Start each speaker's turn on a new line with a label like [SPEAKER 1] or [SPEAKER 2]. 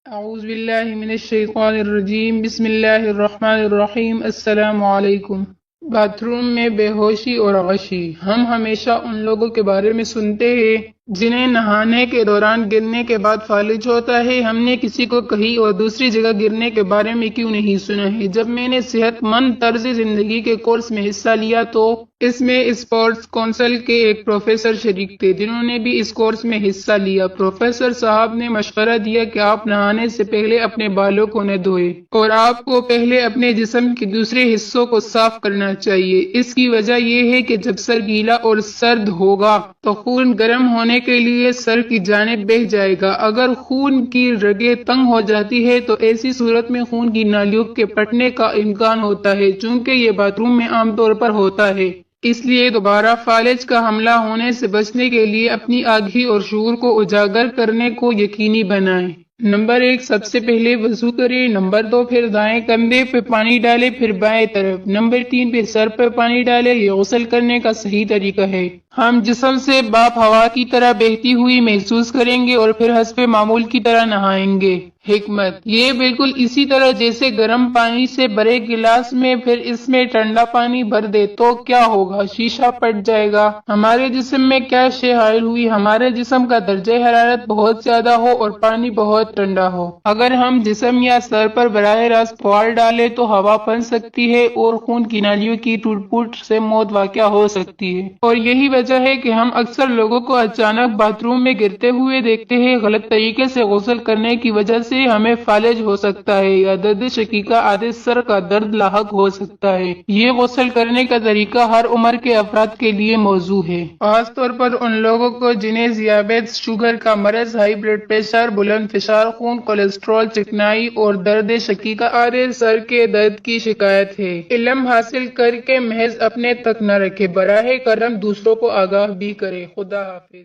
[SPEAKER 1] اعوذ باللہ من الشیطان الرجیم، بسم اللہ الرحمن الرحیم۔ السلام علیکم۔ باتھ روم میں بے ہوشی اور غشی۔ ہم ہمیشہ ان لوگوں کے بارے میں سنتے ہیں جنہیں نہانے کے دوران گرنے کے بعد فالج ہوتا ہے۔ ہم نے کسی کو کہیں اور دوسری جگہ گرنے کے بارے میں کیوں نہیں سنا ہے؟ جب میں نے صحت مند طرز زندگی کے کورس میں حصہ لیا تو اس میں اسپورٹس کونسل کے ایک پروفیسر شریک تھے جنہوں نے بھی اس کورس میں حصہ لیا۔ پروفیسر صاحب نے مشورہ دیا کہ آپ نہانے سے پہلے اپنے بالوں کو نہ دھوئیں اور آپ کو پہلے اپنے جسم کے دوسرے حصوں کو صاف کرنا چاہیے۔ اس کی وجہ یہ ہے کہ جب سر گیلا اور سرد ہوگا تو خون گرم ہونے کے لیے سر کی جانب بہہ جائے گا۔ اگر خون کی رگیں تنگ ہو جاتی ہے تو ایسی صورت میں خون کی نالیوں کے پھٹنے کا امکان ہوتا ہے، چونکہ یہ باتھ روم میں عام طور پر ہوتا ہے۔ اس لیے دوبارہ فالج کا حملہ ہونے سے بچنے کے لیے اپنی آگہی اور شعور کو اجاگر کرنے کو یقینی بنائیں۔ نمبر 1، سب سے پہلے وضو کریں۔ نمبر 2، پھر دائیں کندھے پہ پانی ڈالیں، پھر بائیں طرف۔ نمبر 3، پھر سر پہ پانی ڈالیں۔ یہ غسل کرنے کا صحیح طریقہ ہے۔ ہم جسم سے بھاپ ہوا کی طرح بہتی ہوئی محسوس کریں گے اور پھر حسب معمول کی طرح نہائیں گے۔ حکمت: یہ بالکل اسی طرح جیسے گرم پانی سے بھرے گلاس میں پھر اس میں ٹھنڈا پانی بھر دے تو کیا ہوگا؟ شیشہ پھٹ جائے گا۔ ہمارے جسم میں کیا شے حائل ہوئی؟ ہمارے جسم کا درجہ حرارت بہت زیادہ ہو اور پانی بہت ٹھنڈا ہو۔ اگر ہم جسم یا سر پر براہ راست فوار ڈالیں تو ہوا پھنس سکتی ہے اور خون کی نالیوں کی ٹوٹ پھوٹ سے موت واقع ہو سکتی ہے۔ اور یہی وجہ ہے کہ ہم اکثر لوگوں کو اچانک باتھ روم میں گرتے ہوئے دیکھتے ہیں۔ غلط طریقے سے غسل کرنے کی وجہ سے ہمیں فالج ہو سکتا ہے یا درد شقیقہ آدھے سر کا درد لاحق ہو سکتا ہے۔ یہ غسل کرنے کا طریقہ ہر عمر کے افراد کے لیے موزوں ہے، خاص طور پر ان لوگوں کو جنہیں ذیابیطس، شوگر کا مرض، ہائی بلڈ پریشر، بلند فشار خون، کولیسٹرول، چکنائی اور درد شقیقہ آدھے سر کے درد کی شکایت ہے۔ علم حاصل کر کے محض اپنے تک نہ رکھے، براہ کرم دوسروں کو آگاہ بھی کرے۔ خدا حافظ۔